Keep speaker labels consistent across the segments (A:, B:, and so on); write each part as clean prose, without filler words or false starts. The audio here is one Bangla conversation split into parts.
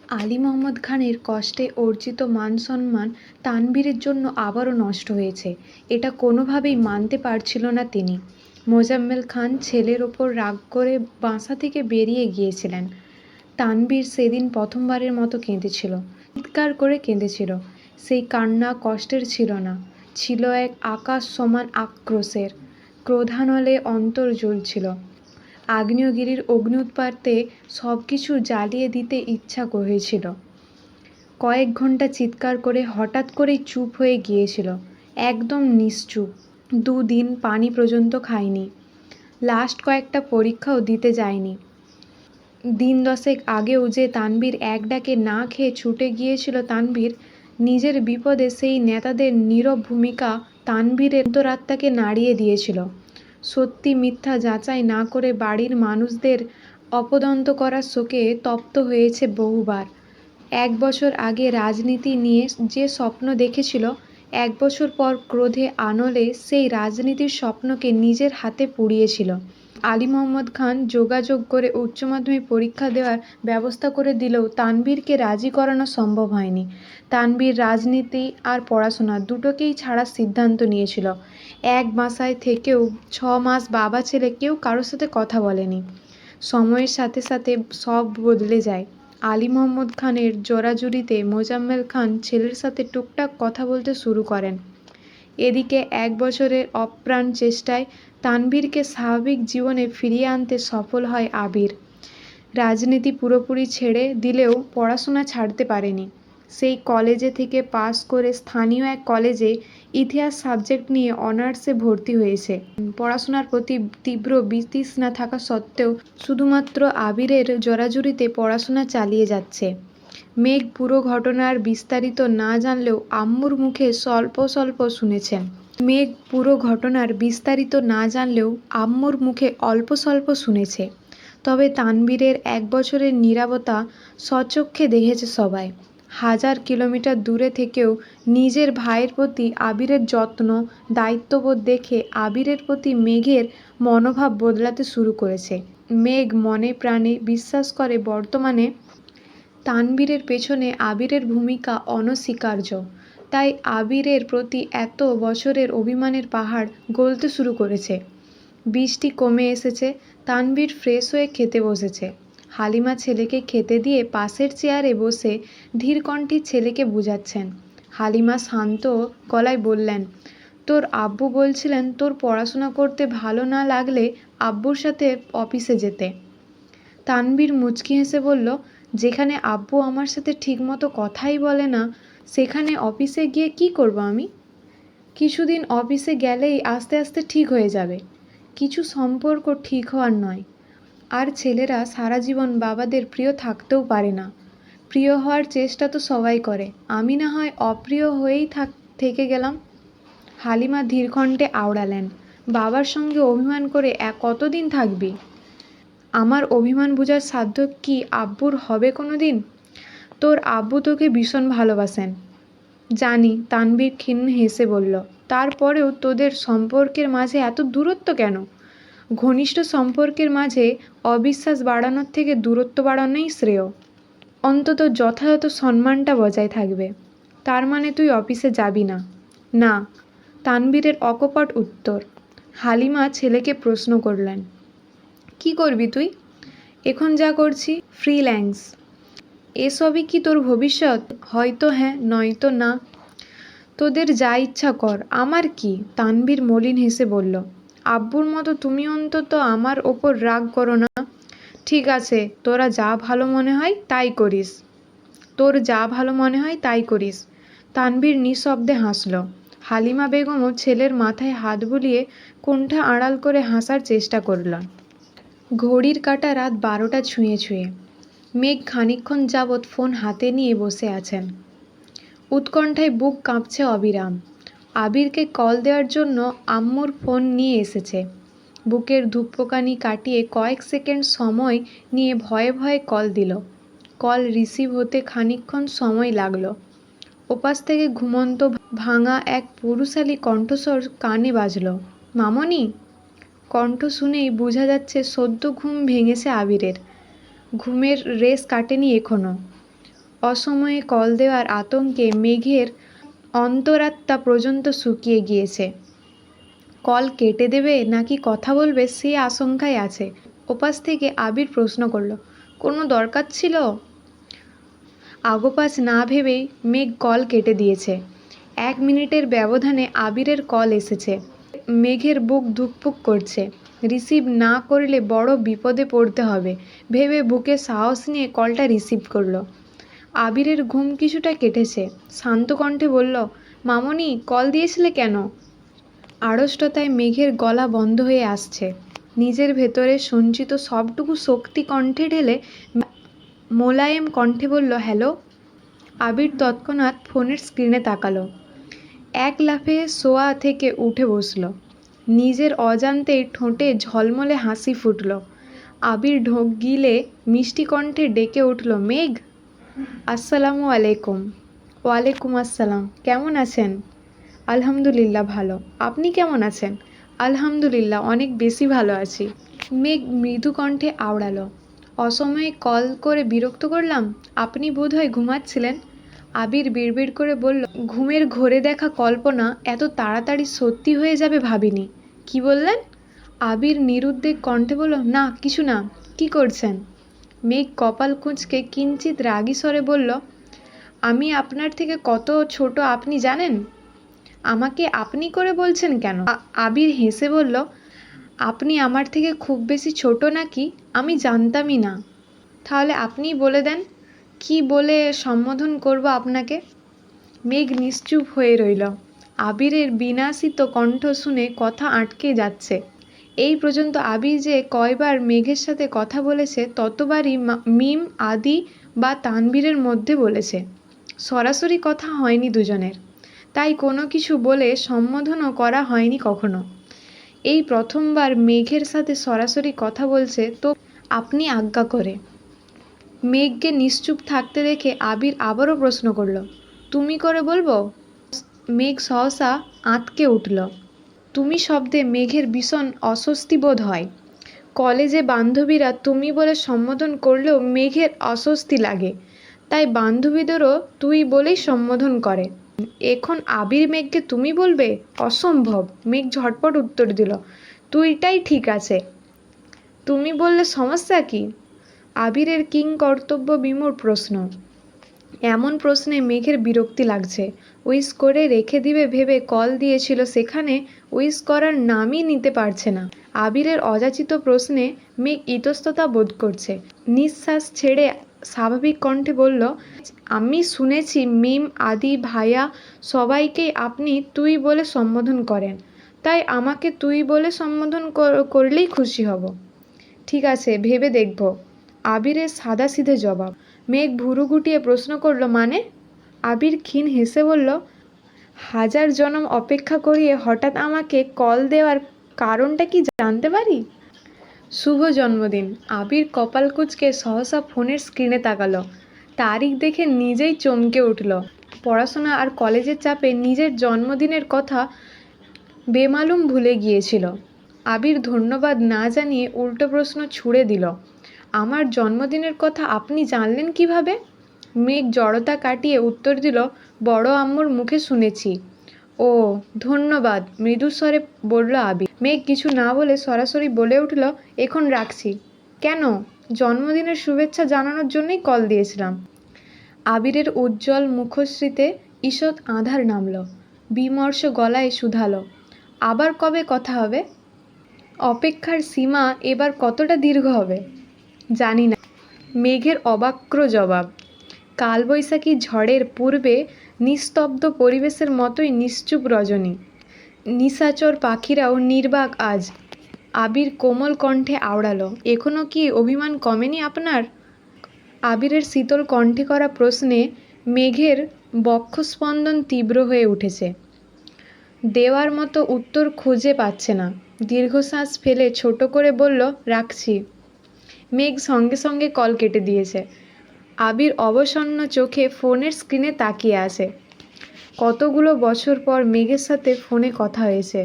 A: আলী মোহাম্মদ খানের কষ্টে অর্জিত মান-সম্মান তানভীরের জন্য আবারও নষ্ট হয়েছে, এটা কোনোভাবেই মানতে পারছিল না তিনি। মোজাম্মেল খান ছেলের ওপর রাগ করে বাসা থেকে বেরিয়ে গিয়েছিলেন। তানভীর সেদিন প্রথমবারের মতো কেঁদেছিল, চিৎকার করে কেঁদেছিল। সেই কান্না কষ্টের ছিল না, ছিল এক আকাশ সমান আক্রোশের। ক্রোধানলে অন্তর জ্বলছিল। আগ্নেয়গিরির অগ্নি উৎপাতে সব কিছু জ্বালিয়ে দিতে ইচ্ছা হয়েছিল। কয়েক ঘন্টা চিৎকার করে হঠাৎ করেই চুপ হয়ে গিয়েছিল, একদম নিশ্চুপ। 2 দিন পানি পর্যন্ত খায়নি, লাস্ট কয়েকটা পরীক্ষাও দিতে যায়নি। দিন 10 আগেও যে তানভীর এক ডাকে না খেয়ে ছুটে গিয়েছিল, তানভীর নিজের বিপদে সেই নেতাদের নীরব ভূমিকা তানভীরের অন্তরাত্মাকে নাড়িয়ে দিয়েছিল। সত্যি মিথ্যা যাচাই না করে বাড়ির মানুষদের অপদস্থ করার শোকে তপ্ত হয়েছে বহুবার। 1 বছর আগে রাজনীতি নিয়ে যে স্বপ্ন দেখেছিল, 1 বছর পর ক্রোধে আনলে সেই রাজনীতির স্বপ্নকে নিজের হাতে পুড়িয়েছিল। আলী মোহাম্মদ খান যোগাযোগ করে উচ্চ মাধ্যমিক পরীক্ষা দেওয়ার ব্যবস্থা করে দিলেও তানভীরকে রাজি করানো সম্ভব হয়নি। তানভীর রাজনীতি আর পড়াশোনা দুটোকেই ছাড়ার সিদ্ধান্ত নিয়েছিল। এক বাসায় থেকেও 6 মাস বাবা ছেলে কেউ কারোর সাথে কথা বলেনি। সময়ের সাথে সাথে সব বদলে যায়। আলী মোহাম্মদ খানের জোরাজুরিতে মোজাম্মেল খান ছেলের সাথে টুকটাক কথা বলতে শুরু করেন। এদিকে 1 বছরের অপ্রাণ চেষ্টায় তানভীরকে স্বাভাবিক জীবনে ফিরিয়ে আনতে সফল হয় আবির। রাজনীতি পুরোপুরি ছেড়ে দিলেও পড়াশোনা ছাড়তে পারেনি। সেই কলেজে থেকে পাশ করে স্থানীয় এক কলেজে ইতিহাস সাবজেক্ট নিয়ে অনার্সে ভর্তি হয়েছে। পড়াশোনার প্রতি তীব্র বিতৃষ্ণা থাকা সত্ত্বেও শুধুমাত্র আবিরের জোরাজুরিতে পড়াশোনা চালিয়ে যাচ্ছে। মেঘ পুরো ঘটনার বিস্তারিত না জানলেও আম্মুর মুখে স্বল্প স্বল্প শুনেছেন। মেঘ পুরো ঘটনার বিস্তারিত না জানলেও আম্মুর মুখে অল্প স্বল্প শুনেছে। তবে তানভীরের 1 বছরের নীরবতা স্বচক্ষে দেখেছে সবাই। 1000 কিলোমিটার দূরে থেকেও নিজের ভাইয়ের প্রতি আবিরের যত্ন, দায়িত্ববোধ দেখে আবিরের প্রতি মেঘের মনোভাব বদলাতে শুরু করেছে। মেঘ মনে প্রাণে বিশ্বাস করে বর্তমানে তানভীরের পেছনে আবিরের ভূমিকা অনস্বীকার্য। তাই আবিরের প্রতি এত বছরের অভিমানের পাহাড় গলতে শুরু করেছে। বৃষ্টি কমে এসেছে, তানভীর ফ্রেশ হয়ে খেতে বসেছে। হালিমা ছেলেকে খেতে দিয়ে পাশের চেয়ারে বসে ধীর কণ্ঠে ছেলেকে বুঝাচ্ছেন। হালিমা শান্ত গলায় বললেন, তোর আব্বু বলছিলেন তোর পড়াশোনা করতে ভালো না লাগলে আব্বুর সাথে অফিসে যেতে। তানভীর মুচকি হেসে বলল, যেখানে আব্বু আমার সাথে ঠিকমতো কথাই বলে না, সেখানে অফিসে গিয়ে কী করব আমি? কিছুদিন অফিসে গেলেই আস্তে আস্তে ঠিক হয়ে যাবে। কিছু সম্পর্ক ঠিক হওয়ার নয়। আর ছেলেরা সারা জীবন বাবাদের প্রিয় থাকতেও পারে না। প্রিয় হওয়ার চেষ্টা তো সবাই করে, আমি না হয় অপ্রিয় হয়েই থেকে গেলাম। হালিমা ধীরকণ্ঠে আওড়ালেন, বাবার সঙ্গে অভিমান করে কতদিন থাকবি? আমার অভিমান বোঝার সাধ্য কি আব্বুর হবে কোনো দিন? তোর আব্বু তোকে ভীষণ ভালোবাসেন। জানি, তানভীর ক্ষীণ হেসে বলল, তারপরেও তোদের সম্পর্কের মাঝে এত দূরত্ব কেন? ঘনিষ্ঠ সম্পর্কের মাঝে অবিশ্বাস বাড়ানোর থেকে দূরত্ব বাড়ানোই শ্রেয়। অন্তত যথাযথ সম্মানটা বজায় থাকবে। তার মানে তুই অফিসে যাবি না? না, তানভীরের অকপট উত্তর। হালিমা ছেলেকে প্রশ্ন করলেন, কি করবি তুই? এখন যা করছি, ফ্রিল্যান্স। এসবই কি তোর ভবিষ্যৎ? হয়তো হ্যাঁ, নয়তো না। তোদের যা ইচ্ছা কর, আমার কি? তানভীর মলিন হেসে বলল, আব্বুর মতো তুমি অন্তত আমার ওপর রাগ করো না। ঠিক আছে, তোরা যা ভালো মনে হয় তাই করিস। তোর যা ভালো মনে হয় তাই করিস। তানভীর নিঃশব্দে হাসল। হালিমা বেগমও ছেলের মাথায় হাত বুলিয়ে কুণ্ঠা আড়াল করে হাসার চেষ্টা করলেন। ঘড়ির কাঁটা রাত 12টা ছুঁয়ে ছুঁয়ে। মেঘ খানিকক্ষণ যাবৎ ফোন হাতে নিয়ে বসে আছেন। উৎকণ্ঠায় বুক কাঁপছে অবিরাম। আবিরকে কল দেওয়ার জন্য আম্মুর ফোন নিয়ে এসেছে। বুকের ধুকপুকানি কাটিয়ে কয়েক সেকেন্ড সময় নিয়ে ভয়ে ভয়ে কল দিল। কল রিসিভ হতে খানিকক্ষণ সময় লাগলো। ওপাশ থেকে ঘুমন্ত ভাঙা এক পুরুষালী কণ্ঠস্বর কানে বাজল, মামনি। কণ্ঠ শুনেই বোঝা যাচ্ছে সদ্য ঘুম ভেঙেছে আবিরের। ঘুমের রেশ কাটেনি এখনো। অসময়ে কল দেওয়ার আতঙ্কে মেঘের অন্তরাত্মা পর্যন্ত শুকিয়ে গিয়েছে। কল কেটে দেবে নাকি কথা বলবে সে আশঙ্কায় আছে। ওপাশ থেকে আবির প্রশ্ন করল, কোনো দরকার ছিল? আগোপাছ না ভেবেই মেঘ কল কেটে দিয়েছে। 1 মিনিটের ব্যবধানে আবিরের কল এসেছে। মেঘের বুক ধুকপুক করছে। রিসিভ না করলে বড় বিপদে পড়তে হবে ভেবে বুকে সাহস নিয়ে কলটা রিসিভ করলো। আবিরের ঘুম কিছুটা কেটেছে। শান্ত কণ্ঠে বলল, মামনি কল দিয়েছিলে কেন? আড়ষ্টতায় মেঘের গলা বন্ধ হয়ে আসছে। নিজের ভেতরে সঞ্চিত সবটুকু শক্তি কণ্ঠে ঢেলে মোলায়েম কণ্ঠে বলল, হ্যালো। আবির তৎক্ষণাৎ ফোনের স্ক্রিনে তাকালো। এক লাফে শোয়া থেকে উঠে বসল। নিজের অজান্তেই ঠোঁটে ঝলমলে হাসি ফুটল। আবির ঢোক গিলে মিষ্টি কণ্ঠে ডেকে উঠল, মেঘ। আসসালামু আলাইকুম। ওয়ালাইকুম আসসালাম। কেমন আছেন? আলহামদুলিল্লাহ ভালো। আপনি কেমন আছেন? আলহামদুলিল্লাহ অনেক বেশি ভালো আছি। মেঘ মৃদু কণ্ঠে আওড়ালো, অসময়ে কল করে বিরক্ত করলাম? আপনি বোধহয় ঘুমাচ্ছিলেন। আবির বিড়বিড় করে বলল, ঘুমের ঘোরে দেখা কল্পনা এত তাড়াতাড়ি সত্যি হয়ে যাবে ভাবিনি। কি বললেন? আবির নিরুদ্বেগ কণ্ঠে বলল, না কিছু না। কি করছেন? মেঘ কপাল কুঁচকে কিঞ্চিত রাগী স্বরে বলল, আমি আপনার থেকে কত ছোট আপনি জানেন? আমাকে আপনি করে বলছেন কেন? আবির হেসে বলল, আপনি আমার থেকে খুব বেশি ছোট নাকি আমি জানতামই না। তাহলে আপনিই বলে দেন, কি বলে সম্বোধন করব আপনাকে? মেঘ নিশ্চুপ হয়ে রইল। আবিরের বিনাশিত কণ্ঠ শুনে কথা আটকে যাচ্ছে। এই পর্যন্ত আবির যে কয়বার মেঘের সাথে কথা বলেছে ততবারই মিম, আদি বা তানভীরের মধ্যে বলেছে। সরাসরি কথা হয়নি দুজনের। তাই কোনো কিছু বলে সম্বোধনও করা হয়নি কখনো। এই প্রথমবার মেঘের সাথে সরাসরি কথা বলছে, তো আপনি আজ্ঞা করে। মেঘকে নিশ্চুপ থাকতে দেখে আবির আবারও প্রশ্ন করল, তুমি করে বলবো? মেঘ সহসা আঁতকে উঠল। তুমি শব্দে মেঘের ভীষণ অস্বস্তি বোধ হয়। কলেজে বান্ধবীরা তুমি বলে সম্বোধন করলেও মেঘের অস্বস্তি লাগে, তাই বান্ধবীদেরও তুই বলেই সম্বোধন করে। এখন আবির মেঘকে তুমি বলবে? অসম্ভব। মেঘ ঝটপট উত্তর দিল, তুইটাই ঠিক আছে। তুমি বললে সমস্যা কি? আবিরের কিংকর্তব্য বিমূঢ় প্রশ্ন। এমন প্রশ্নে মেঘের বিরক্তি লাগছে। উইশ করে রেখে দিবে ভেবে কল দিয়েছিল, সেখানে উইশ করার নামই নিতে পারছে না। আবিরের অযাচিত প্রশ্নে মেঘ ইতস্ততা বোধ করছে। নিঃশ্বাস ছেড়ে স্বাভাবিক কণ্ঠে বলল, আমি শুনেছি মিম, আদি, ভাইয়া সবাইকেই আপনি তুই বলে সম্বোধন করেন, তাই আমাকে তুই বলে সম্বোধন করলেই খুশি হব। ঠিক আছে, ভেবে দেখব। আবিরের সাদাসিধে জবাব। মেঘ ভুরু গুটিয়ে প্রশ্ন করল, মানে? আবির ক্ষীণ হেসে বলল, 1000 জনম অপেক্ষা করিয়ে হঠাৎ আমাকে কল দেওয়ার কারণটা কি জানতে পারি? শুভ জন্মদিন। আবির কপাল কুঁচকে সহসা ফোনের স্ক্রিনে তাকালো। তারিখ দেখে নিজেই চমকে উঠল। পড়াশোনা আর কলেজের চাপে নিজের জন্মদিনের কথা বেমালুম ভুলে গিয়েছিল। আবির ধন্যবাদ না জানিয়ে উল্টো প্রশ্ন ছুড়ে দিল, আমার জন্মদিনের কথা আপনি জানলেন কিভাবে? মেঘ জড়তা কাটিয়ে উত্তর দিল, বড় আম্মুর মুখে শুনেছি। ও ধন্যবাদ, মৃদুস্বরে বলল আবির। মেঘ কিছু না বলে সরাসরি বলে উঠল, এখন রাখছি। কেন? জন্মদিনের শুভেচ্ছা জানানোর জন্যই কল দিয়েছিলাম। আবিরের উজ্জ্বল মুখশ্রীতে ঈষৎ আঁধার নামল। বিমর্ষ গলায় শুধালো, আবার কবে কথা হবে? অপেক্ষার সীমা এবার কতটা দীর্ঘ হবে? জানি না। মেঘের অবাক্য জবাব। কালবৈশাখী ঝড়ের পূর্বে নিস্তব্ধ পরিবেশের মতোই নিশ্চুপ রজনী। নিশাচর পাখিরাও নির্বাক আজ। আবির কোমল কণ্ঠে আওড়ালো, এখনো কি অভিমান কমেনি আপনার? আবিরের শীতল কণ্ঠে করা প্রশ্নে মেঘের বক্ষস্পন্দন তীব্র হয়ে উঠেছে। দেওয়ার মতো উত্তর খুঁজে পাচ্ছে না। দীর্ঘশ্বাস ফেলে ছোট করে বলল, রাখছি। মেঘ সঙ্গে সঙ্গে কল কেটে দিয়েছে। আবির অবসন্ন চোখে ফোনের স্ক্রিনে তাকিয়ে আছে। কতগুলো বছর পর মেঘের সাথে ফোনে কথা হয়েছে।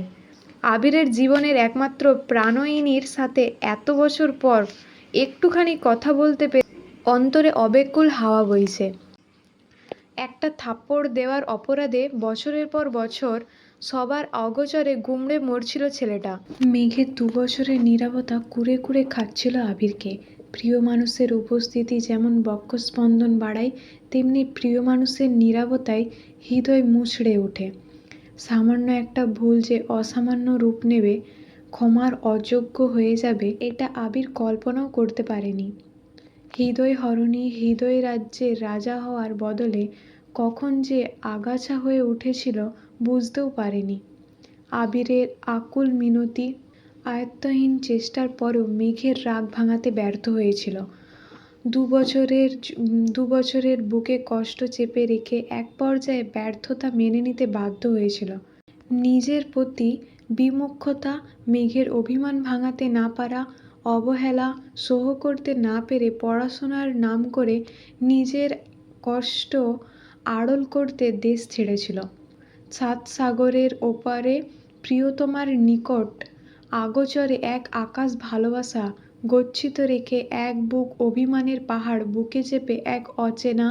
A: আবিরের জীবনের একমাত্র প্রাণয়িনীর সাথে এত বছর পর একটুখানি কথা বলতে পেরে অন্তরে অব্যাকুল হাওয়া বইছে। একটা থাপ্পড় দেওয়ার অপরাধে বছরের পর বছর সবার অগোচরে গুমড়ে মরছিল ছেলেটা। মেঘের 2 বছরের নীরবতা কুরে কুরে খাচ্ছিল আবিরকে। প্রিয় মানুষের উপস্থিতি যেমন বক্ষস্পন্দন বাড়ায়, তেমনি প্রিয় মানুষের নীরবতায় হৃদয় মুচড়ে ওঠে। সামান্য একটা ভুল যে অসামান্য রূপ নেবে, ক্ষমার অযোগ্য হয়ে যাবে, এটা আবির কল্পনাও করতে পারেনি। হৃদয় হরণী হৃদয় রাজ্যের রাজা হওয়ার বদলে কখন যে আগাছা হয়ে উঠেছিল বুঝতেও পারেনি। আবিরের আকুল মিনতি, আয়ত্তহীন চেষ্টার পরেও মেঘের রাগ ভাঙাতে ব্যর্থ হয়েছিল। 2 বছরের বুকে কষ্ট চেপে রেখে এক পর্যায়ে ব্যর্থতা মেনে নিতে বাধ্য হয়েছিল। নিজের প্রতি বিমুখতা, মেঘের অভিমান ভাঙাতে না পারা, অবহেলা সহ্য করতে না পেরে পড়াশোনার নাম করে নিজের কষ্ট আড়ল করতে দেশ ছেড়েছিল। 7 সাগরের ওপারে প্রিয়তমার নিকট আগোচরে এক আকাশ ভালোবাসা গচ্ছিত রেখে এক বুক অভিমানের পাহাড় বুকে চেপে এক অচেনা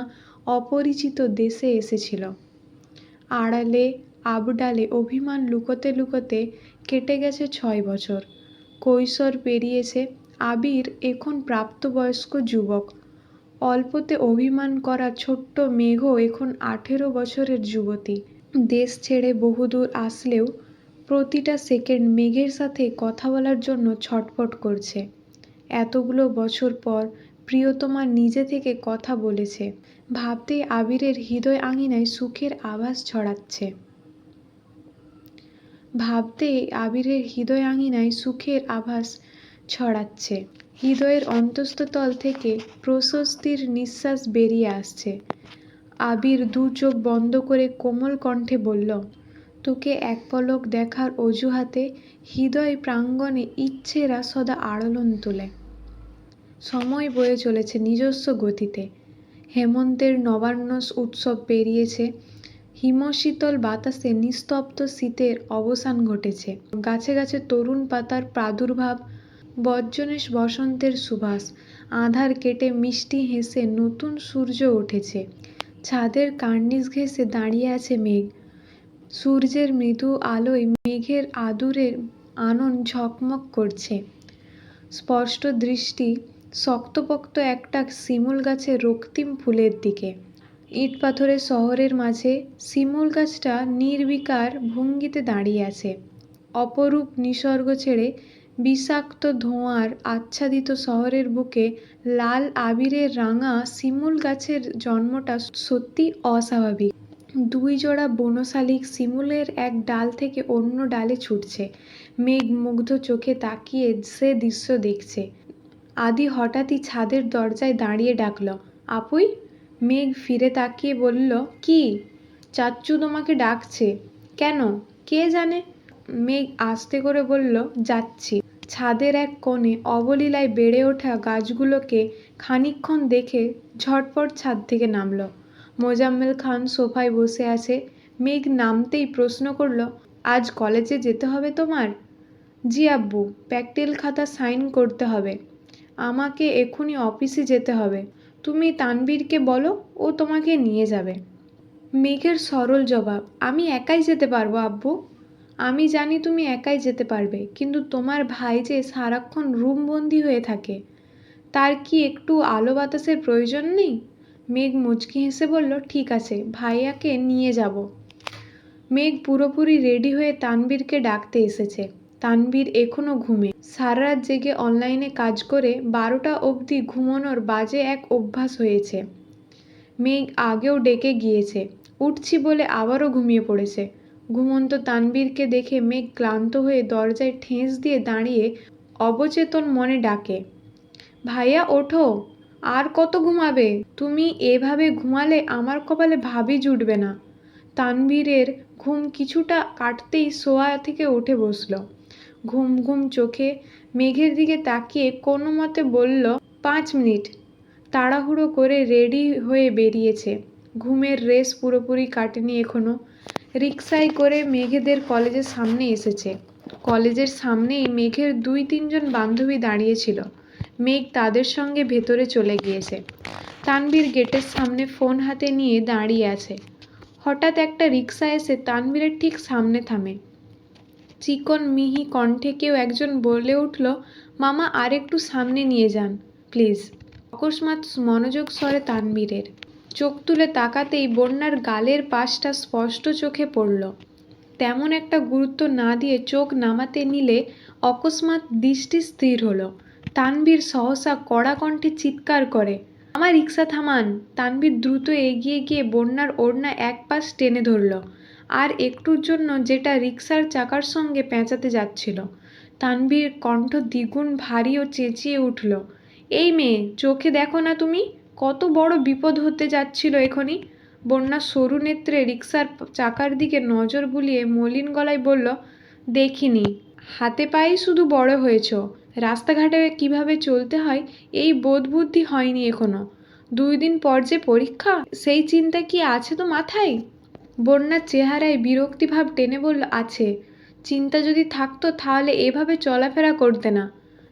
A: অপরিচিত দেশে এসেছিল। আড়ালে আবডালে অভিমান লুকোতে লুকোতে কেটে গেছে 6 বছর। কৈশোর পেরিয়েছে, আবির এখন প্রাপ্তবয়স্ক যুবক। অল্পতে অভিমান করা ছোট্ট মেঘও এখন 18 বছরের যুবতী। দেশ ছেড়ে বহুদূর আসলেও প্রতিটা সেকেন্ড মেঘের সাথে কথা বলার জন্য ছটফট করছে। এতগুলো বছর পর প্রিয়তমা নিজে থেকে কথা বলেছে, ভাবতেই আবিরের হৃদয় আঙিনায় সুখের আভাস ছড়াচ্ছে। হৃদয়ের অন্তস্তল থেকে প্রশস্তির নিঃশ্বাস বেরিয়ে আসছে। আবির 2 চোখ বন্ধ করে কোমল কণ্ঠে বলল, তোকে এক পলক দেখার অজুহাতে হৃদয় প্রাঙ্গণে ইচ্ছেরা সদা আলোড়ন তোলে। সময় বয়ে চলেছে নিজস্ব গতিতে। হেমন্তের নবান্ন উৎসব পেরিয়েছে। হিমশীতল বাতাসে নিস্তব্ধ শীতের অবসান ঘটেছে। গাছে গাছে তরুণ পাতার প্রাদুর্ভাব, বজ্রনেশ বসন্তের সুবাস। আঁধার কেটে মিষ্টি হেসে নতুন সূর্য উঠেছে। ছাদের কার্নিস ঘেঁষে দাঁড়িয়ে আছে মেঘ। সূর্যের মৃদু আলোয় মেঘের আদুরের আনন ঝকমক করছে। স্পষ্ট দৃষ্টি শক্তপোক্ত একটা শিমুল গাছের রক্তিম ফুলের দিকে। ইট পাথরের শহরের মাঝে শিমুল গাছটা নির্বিকার ভঙ্গিতে দাঁড়িয়ে আছে। অপরূপ নিসর্গ ছেড়ে বিষাক্ত ধোঁয়ার আচ্ছাদিত শহরের বুকে লাল আবিরের রাঙা শিমুল গাছের জন্মটা সত্যি অস্বাভাবিক। 2 জোড়া বনশালিক শিমুলের এক ডাল থেকে অন্য ডালে ছুটছে। মেঘ মুগ্ধ চোখে তাকিয়ে সে দৃশ্য দেখছে। আদি হঠাৎই ছাদের দরজায় দাঁড়িয়ে ডাকল, আপুই। মেঘ ফিরে তাকিয়ে বলল, কি? চাচ্চু তোমাকে ডাকছে। কেন? কে জানে। মেঘ আস্তে করে বলল, যাচ্ছি। ছাদের এক কোণে অবলীলায় বেড়ে ওঠা গাছগুলোকে খানিকক্ষণ দেখে ঝটপট ছাদ থেকে নামল। মোজাম্মেল খান সোফায় বসে আছে। মেঘ নামতেই প্রশ্ন করল, আজ কলেজে যেতে হবে তোমার? জি আব্বু, প্র্যাকটিক্যাল খাতা সাইন করতে হবে। আমাকে এক্ষুনি অফিসে যেতে হবে। তুমি তানবীরকে বলো, ও তোমাকে নিয়ে যাবে। মেঘের সরল জবাব, আমি একাই যেতে পারবো আব্বু। আমি জানি তুমি একাই যেতে পারবে, কিন্তু তোমার ভাই যে সারাক্ষণ রুমবন্দি হয়ে থাকে, তার কি একটু আলো বাতাসের প্রয়োজন নেই? মেঘ মুচকি হেসে বলল, ঠিক আছে, ভাইয়াকে নিয়ে যাব। মেঘ পুরোপুরি রেডি হয়ে তানবীরকে ডাকতে এসেছে। তানবীর এখনও ঘুমে। সারা রাত জেগে অনলাইনে কাজ করে 12টা অবধি ঘুমানোর বাজে এক অভ্যাস হয়েছে। মেঘ আগেও ডেকে গিয়েছে, উঠছি বলে আবারও ঘুমিয়ে পড়েছে। ঘুমন্ত তানবীরকে দেখে মেঘ ক্লান্ত হয়ে দরজায় ঠেস দিয়ে দাঁড়িয়ে অবচেতন মনে ডাকে, ভাইয়া ওঠো, আর কত ঘুমাবে? তুমি এভাবে ঘুমালে আমার কপালে ভাবই জুটবে না। তানবীরের ঘুম কিছুটা কাটতেই শোয়া থেকে উঠে বসল। ঘুম ঘুম চোখে মেঘের দিকে তাকিয়ে কোনো মতে বলল, 5 মিনিট। তাড়াহুড়ো করে রেডি হয়ে বেরিয়েছে। ঘুমের রেশ পুরোপুরি কাটেনি এখনো। রিকশায় করে মেঘেদের কলেজের সামনে এসেছে। কলেজের সামনেই মেঘের 2-3 জন বান্ধবী দাঁড়িয়েছিল। মেঘ তাদের সঙ্গে ভেতরে চলে গিয়েছে। তানভীর গেটের সামনে ফোন হাতে নিয়ে দাঁড়িয়ে আছে। হঠাৎ একটা রিকশা এসে তানভীরের ঠিক সামনে থামে। চিকন মিহি কণ্ঠে কেউ একজন বলে উঠল, মামা আর একটু সামনে নিয়ে যান প্লিজ। অকস্মাৎ মনোযোগ সরে তানভীরের। চোখ তুলে তাকাতেই বন্যার গালের পাশটা স্পষ্ট চোখে পড়ল। তেমন একটা গুরুত্ব না দিয়ে চোখ নামাতে নিলে অকস্মাৎ দৃষ্টি স্থির হলো। তানভীর সহসা কড়া কণ্ঠে চিৎকার করে, আমার রিকশা থামান। তানভীর দ্রুত এগিয়ে গিয়ে বন্যার ওড়না এক পাশ টেনে ধরল, আর একটুর জন্য যেটা রিকশার চাকার সঙ্গে পেঁচাতে যাচ্ছিল। তানভীর কণ্ঠ দ্বিগুণ ভারী ও চেঁচিয়ে উঠল, এই মেয়ে, চোখে দেখো না তুমি? কত বড় বিপদ হতে যাচ্ছিল এখনই। বন্যা সরু নেত্রে রিকশার চাকার দিকে নজর বুলিয়ে মলিন গলায় বলল, দেখিনি, হাতে পায়ে শুধু বড় হয়েছ, রাস্তাঘাটে কিভাবে চলতে হয় এই বোধ বুদ্ধি হয়নি এখনো। 2 দিন পর যে পরীক্ষা, সেই চিন্তা কি আছে তো মাথায়? বন্যার চেহারায় বিরক্তিভাব টেনে বলল, আছে। চিন্তা যদি থাকতো তাহলে এভাবে চলাফেরা করতে না।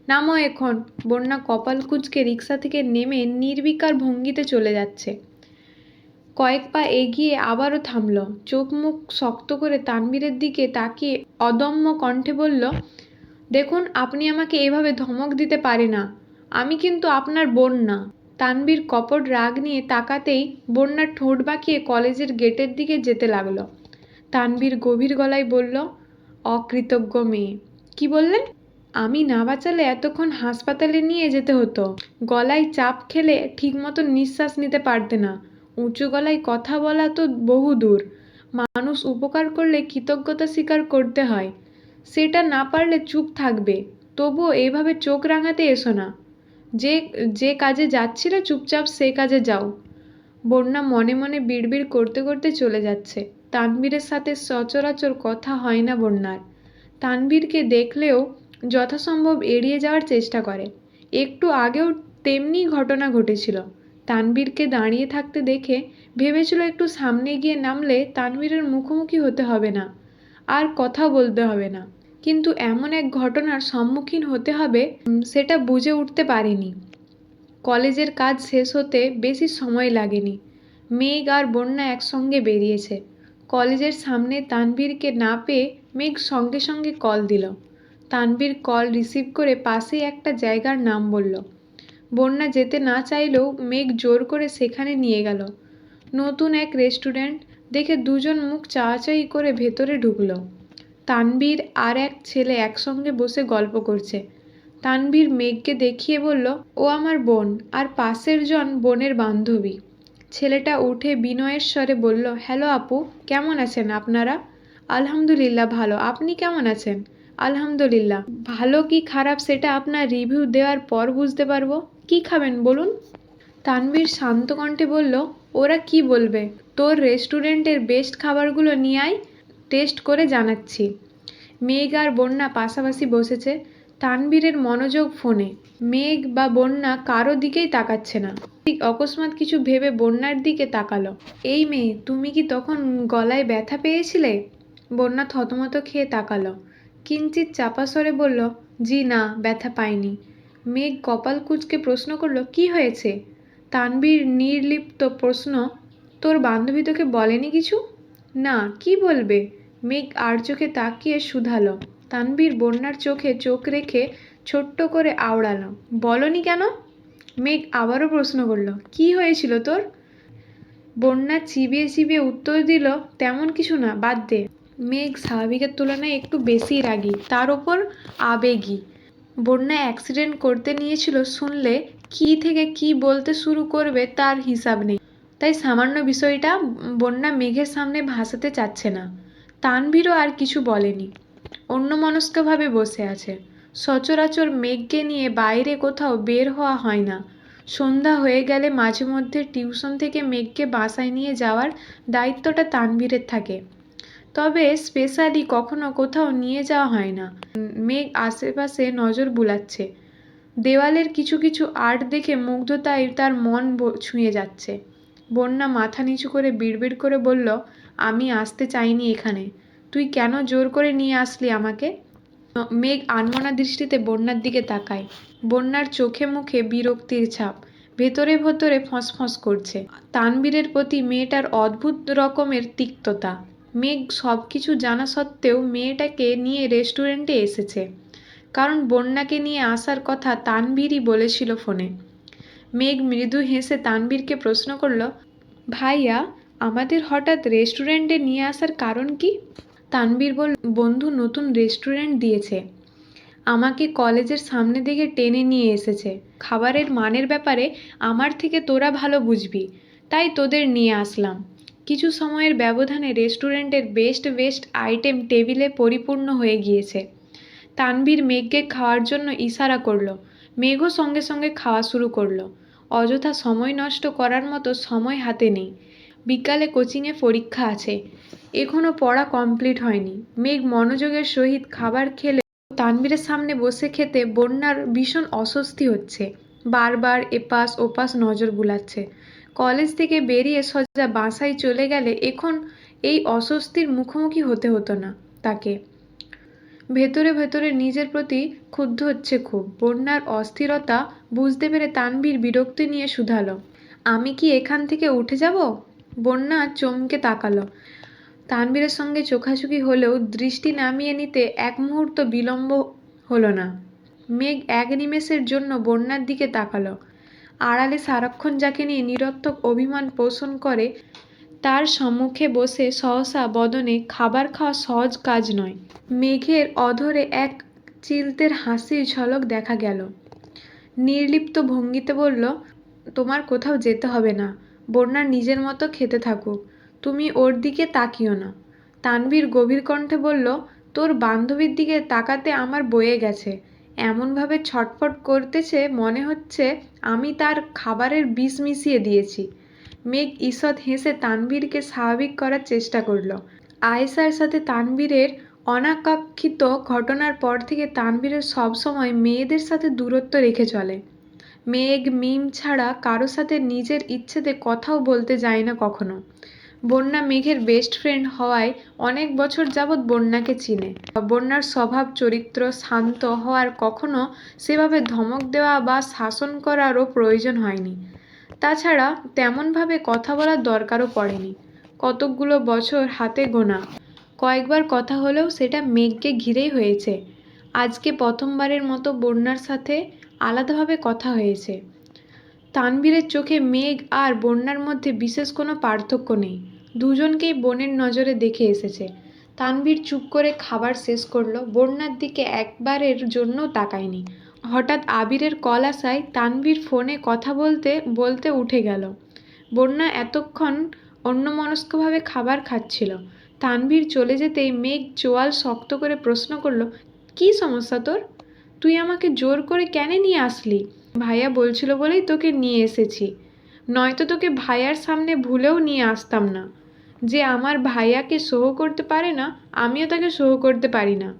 A: নামো এখন। বন্যা কপাল কুঁচকে রিকশা থেকে নেমে নির্বিকার ভঙ্গিতে চলে যাচ্ছে। কয়েক পা এগিয়ে আবারও থামল। চোখ মুখ শক্ত করে তানভীরের দিকে তাকিয়ে অদম্য কণ্ঠে বলল, দেখুন, আপনি আমাকে এভাবে ধমক দিতে পারে না। আমি কিন্তু আপনার বোন না। তানভীর কপট রাগ নিয়ে তাকাতেই বন্যার ঠোঁট বাঁকিয়ে কলেজের গেটের দিকে যেতে লাগলো। তানভীর গভীর গলায় বলল, অকৃতজ্ঞ মেয়ে। কি বললেন? আমি না বাঁচালে এতক্ষণ হাসপাতালে নিয়ে যেতে হতো। গলায় চাপ খেলে ঠিকমতো নিঃশ্বাস নিতে পারতে না। উঁচু গলায় কথা বলা তো বহু দূর। মানুষ উপকার করলে কৃতজ্ঞতা স্বীকার করতে হয়, সেটা না পারলে চুপ থাকবে। তবুও এভাবে চোখ রাঙাতে এসো না। যে যে কাজে যাচ্ছিলে চুপচাপ সে কাজে যাও। বন্যা মনে মনে বিড়বিড় করতে করতে চলে যাচ্ছে। তানভীরের সাথে সচরাচর কথা হয় না বন্যার। তানভীরকে দেখলেও যথাসম্ভব এড়িয়ে যাওয়ার চেষ্টা করে। একটু আগেও তেমনি ঘটনা ঘটেছিল। তানভীরকে দাঁড়িয়ে থাকতে দেখে ভেবেছিল একটু সামনে গিয়ে নামলে তানভীরের মুখোমুখি হতে হবে না, আর কথা বলতে হবে না। কিন্তু এমন এক ঘটনার সম্মুখীন হতে হবে সেটা বুঝে উঠতে পারেনি। কলেজের কাজ শেষ হতে বেশি সময় লাগেনি। মেঘ আর বন্যা একসঙ্গে বেরিয়েছে। কলেজের সামনে তানভীরকে না পেয়ে মেঘ সঙ্গে সঙ্গে কল দিল। তানভীর কল রিসিভ করে পাশেই একটা জায়গার নাম বলল। বন্যা যেতে না চাইলেও মেঘ জোর করে সেখানে নিয়ে গেল। নতুন এক রেস্টুরেন্ট দেখে দুজন মুখ চাওয়াচাই করে ভেতরে ঢুকলো। তানভীর আর এক ছেলে একসঙ্গে বসে গল্প করছে। তানভীর মেঘকে দেখিয়ে বলল, ও আমার বোন, আর পাশের জন বোনের বান্ধবী। ছেলেটা উঠে বিনয়ের স্বরে বলল, হ্যালো আপু, কেমন আছেন আপনারা? আলহামদুলিল্লাহ ভালো, আপনি কেমন আছেন? আলহামদুলিল্লাহ ভালো কি খারাপ সেটা আপনার রিভিউ দেওয়ার পর বুঝতে পারবো। কি খাবেন বলুন? তানভীর শান্ত কণ্ঠে বলল, ওরা কি বলবে, তোর রেস্টুরেন্টের বেস্ট খাবারগুলো নিয়ে আয়, টেস্ট করে জানাচ্ছি। মেঘ আর বন্যা পাশাপাশি বসেছে। তানভীরের মনোযোগ ফোনে। মেঘ বা বন্যা কারো দিকেই তাকাচ্ছে না। ঠিক অকস্মাৎ কিছু ভেবে বন্যার দিকে তাকালো। এই মেয়ে, তুমি কি তখন গলায় ব্যথা পেয়েছিলে? বন্যা থতমত খেয়ে তাকালো। কিঞ্চিৎ চাপা স্বরে বলল, জি না, ব্যথা পাইনি। মেঘ কপাল কুঁচকে প্রশ্ন করলো, কি হয়েছে? তানভীর নির্লিপ্ত প্রশ্ন, তোর বান্ধবী তোকে বলেনি কিছু? না, কি বলবে? মেঘ আর চোখে তাকিয়ে শুধালো। তানভীর বন্যার চোখে চোখ রেখে ছোট্ট করে আওড়ালো, বলনি কেন? মেঘ আবারও প্রশ্ন করলো, কি হয়েছিল তোর? বন্যা চিবিয়ে চিবিয়ে উত্তর দিল, তেমন কিছু না, বাদ দে। মেঘ স্বাভাবিকের তুলনায় একটু বেশি রাগী, তার ওপর আবেগী। বন্যা অ্যাক্সিডেন্ট করতে নিয়েছিল শুনলে কি থেকে কি বলতে শুরু করবে তার হিসাব নেই। তাই সামান্য বিষয়টা বন্যা মেঘের সামনে ভাসাতে চাচ্ছে না। তানভীরও আর কিছু বলেনি, অন্যমনস্কভাবে বসে আছে। সচরাচর মেঘকে নিয়ে বাইরে কোথাও বের হওয়া হয় না। সন্ধ্যা হয়ে গেলে মাঝে মধ্যে টিউশন থেকে মেঘকে বাসায় নিয়ে যাওয়ার দায়িত্বটা তানভীরের থাকে, তবে স্পেশালি কখনো কোথাও নিয়ে যাওয়া হয় না। মেঘ আশেপাশে নজর বুলাচ্ছে। দেওয়ালের কিছু কিছু আর্ট দেখে মুগ্ধতায় তার মন ছুঁয়ে যাচ্ছে। বন্যা মাথা নিচু করে বিড়বিড় করে বলল, আমি আসতে চাইনি এখানে, তুই কেন জোর করে নিয়ে আসলি আমাকে? মেঘ আনমনা দৃষ্টিতে বন্যার দিকে তাকায়। বন্যার চোখে মুখে বিরক্তির ছাপ। ভেতরে ভেতরে ফসফস করছে। তানবীরের প্রতি মেয়েটার অদ্ভুত রকমের তিক্ততা। মেঘ সব কিছু জানা সত্ত্বেও মেয়েটাকে নিয়ে রেস্টুরেন্টে এসেছে, কারণ বন্যাকে নিয়ে আসার কথা তানবীরই বলেছিল ফোনে। মেঘ মৃদু হেসে তানবীরকে প্রশ্ন করল, ভাইয়া, আমাদের হঠাৎ রেস্টুরেন্টে নিয়ে আসার কারণ কি? তানবীর বলল, বন্ধু নতুন রেস্টুরেন্ট দিয়েছে, আমাকে কলেজের সামনে থেকে টেনে নিয়ে এসেছে। খাবারের মানের ব্যাপারে আমার থেকে তোরা ভালো বুঝবি, তাই তোদের নিয়ে আসলাম। কিছু সময়ের ব্যবধানে রেস্টুরেন্টের বেস্ট বেস্ট আইটেম টেবিলে পরিপূর্ণ হয়ে গিয়েছে। তানবীর মেঘকে খাওয়ার জন্য ইশারা করলো। মেঘও সঙ্গে সঙ্গে খাওয়া শুরু করলো। অযথা সময় নষ্ট করার মতো সময় হাতে নেই। বিকালে কোচিংয়ে পরীক্ষা আছে, এখনও পড়া কমপ্লিট হয়নি। মেঘ মনোযোগের সহিত খাবার খেলে তানবীরের সামনে বসে খেতে বন্যার ভীষণ অস্বস্তি হচ্ছে। বারবার এপাশ ওপাশ নজর বুলাচ্ছে। কলেজ থেকে বেরিয়ে সোজা বাসায় চলে গেলে এখন এই অস্বস্তির মুখোমুখি হতে হতো না তাকে। ভেতরে ভেতরে নিজের প্রতি ক্ষুব্ধ হচ্ছে খুব। বন্যার অস্থিরতা বুঝতে পেরে তানবীর বিরক্তি নিয়ে শুধালো, আমি কি এখান থেকে উঠে যাব? বন্যা চমকে তাকালো। তানবীরের সঙ্গে চোখাচোখি হলেও দৃষ্টি নামিয়ে নিতে এক মুহূর্ত বিলম্ব হলো না। মেঘ এক নিমেষের জন্য বন্যার দিকে তাকালো। আড়ালে সারাক্ষণ যাকে নিয়ে নিরর্থক অভিমান পোষণ করে তার সম্মুখে বসে সহসা বদনে খাবার খাওয়া সহজ কাজ নয়। মেঘের অধরে এক চিলতের হাসির ঝলক দেখা গেল। নির্লিপ্ত ভঙ্গিতে বলল, তোমার কোথাও যেতে হবে না, বন্যার নিজের মতো খেতে থাকুক, তুমি ওর দিকে তাকিও না। তানবীর গভীর কণ্ঠে বলল, তোর বান্ধবীর দিকে তাকাতে আমার বয়ে গেছে। এমনভাবে ছটফট করতেছে মনে হচ্ছে আমি তার খাবারের বিষ মিশিয়ে দিয়েছি। মেঘ ঈষৎ হেসে তানবীরকে স্বাভাবিক করার চেষ্টা করল। আয়েশার সাথে তানবীরের অনাকাঙ্ক্ষিত ঘটনার পর থেকে তানবীরের সবসময় মেয়েদের সাথে দূরত্ব রেখে চলে। মেঘ মিম ছাড়া কারো সাথে নিজের ইচ্ছেতে কথাও বলতে যায় না কখনো। বন্যা মেঘের বেস্ট ফ্রেন্ড হওয়ায় অনেক বছর যাবৎ বন্যাকে চিনে। বন্যার স্বভাব চরিত্র শান্ত হওয়ার কখনো সেভাবে ধমক দেওয়া বা শাসন করারও প্রয়োজন হয়নি। তাছাড়া তেমনভাবে কথা বলার দরকারও পড়েনি। কতকগুলো বছর হাতে গোনা, কয়েকবার কথা হলেও সেটা মেঘকে ঘিরেই হয়েছে। আজকে প্রথমবারের মতো বন্যার সাথে আলাদাভাবে কথা হয়েছে। তানবীরের চোখে মেঘ আর বন্যার মধ্যে বিশেষ কোনো পার্থক্য নেই। দুজনকেই বোনের নজরে দেখে এসেছে। তানবীর চুপ করে খাবার শেষ করলো, বন্যার দিকে একবারের জন্যও তাকায়নি। হঠাৎ আবিরের কল আসায় তানবীর ফোনে কথা বলতে বলতে উঠে গেল। বন্যা এতক্ষণ অন্যমনস্কভাবে খাবার খাচ্ছিল। তানবীর চলে যেতেই মেঘ চোয়াল শক্ত করে প্রশ্ন করলো, কী সমস্যা তোর? তুই আমাকে জোর করে কেন নিয়ে আসলি? ভাইয়া বলছিল বলেই তোকে নিয়ে এসেছি, নয়তো তোকে ভাইয়ার সামনে ভুলেও নিয়ে আসতাম না। যে আমার ভাইয়াকে সহ্য করতে পারে না, আমিও তাকে সহ্য করতে পারি না।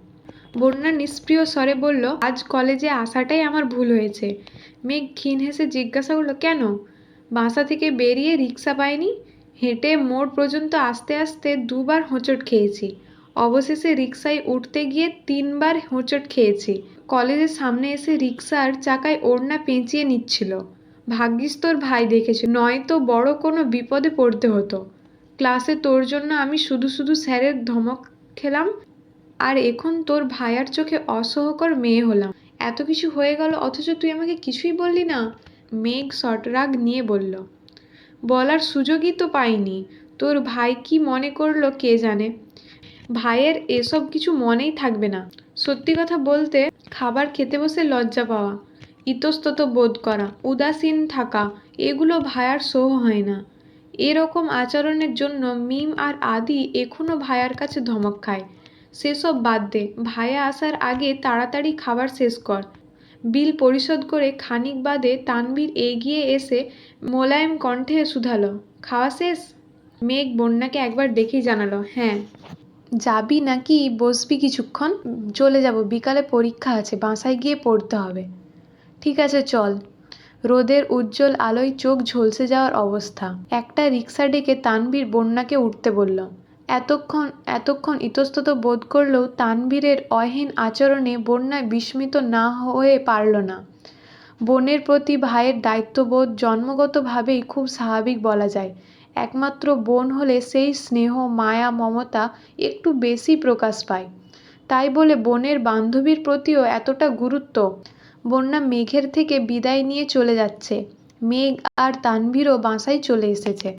A: বন্যা নিষ্প্রিয় স্বরে বলল, আজ কলেজে আসাটাই আমার ভুল হয়েছে। মেঘ ক্ষীণ হেসে জিজ্ঞাসা করলো, কেন? বাসা থেকে বেরিয়ে রিক্সা পাইনি, হেঁটে মোড় পর্যন্ত আসতে আসতে দুবার হোঁচট খেয়েছি, অবশেষে রিক্সায় উঠতে গিয়ে 3বার হোঁচট খেয়েছি। কলেজের সামনে এসে রিক্সার চাকায় ওড়না পেঁচিয়ে নিচ্ছিল, ভাগ্যিস তোর ভাই দেখেছে, নয়তো বড় কোনো বিপদে পড়তে হতো। ক্লাসে তোর জন্য আমি শুধু শুধু স্যারের ধমক খেলাম, আর এখন তোর ভাইয়ার চোখে অসহ্যকর মেয়ে হলাম। এত কিছু হয়ে গেল অথচ তুই আমাকে কিছুই বললি না। মেঘ সটরাগ নিয়ে বলল, বলার সুযোগই তো পাইনি। তোর ভাই কি মনে করলো কে জানে। ভাইয়ের এসব কিছু মনেই থাকবে না। সত্যি কথা বলতে, খাবার খেতে বসে লজ্জা পাওয়া, ইতস্তত বোধ করা, উদাসীন থাকা, এগুলো ভাইয়ার সহ্য হয় না। এরকম আচরণের জন্য মিম আর আদি এখনও ভাইয়ার কাছে ধমক খায়। সেসব বাদ দে, ভাইয়া আসার আগে তাড়াতাড়ি খাবার শেষ কর। বিল পরিশোধ করে খানিক বাদে তানবীর এগিয়ে এসে মোলায়েম কণ্ঠে শুধালো, খাওয়া শেষ? মেঘ বন্যাকে একবার দেখেই জানালো, হ্যাঁ। যাবি নাকি বসবি কিছুক্ষণ? চলে যাব, বিকালে পরীক্ষা আছে, বাসায় গিয়ে পড়তে হবে। ঠিক আছে চল। রোদের উজ্জ্বল আলোয় চোখ ঝলসে যাওয়ার অবস্থা। একটা রিক্সা ডেকে তানবীর বন্যাকে উঠতে বলল। এতক্ষণ ইতস্তত বোধ করলেও তানবীরের অহীন আচরণে বন্যায় বিস্মিত না হয়ে পারল না। বোনের প্রতি ভাইয়ের দায়িত্ববোধ জন্মগতভাবেই খুব স্বাভাবিক বলা যায়। একমাত্র বোন হলে সেই স্নেহ, মায়া, মমতা একটু বেশি প্রকাশ পায়। তাই বলে বোনের বান্ধবীর প্রতিও এতটা গুরুত্ব। বন্যা মেঘের থেকে বিদায় নিয়ে চলে যাচ্ছে। মেঘ আর তানভীরও বাসায় চলে এসেছে।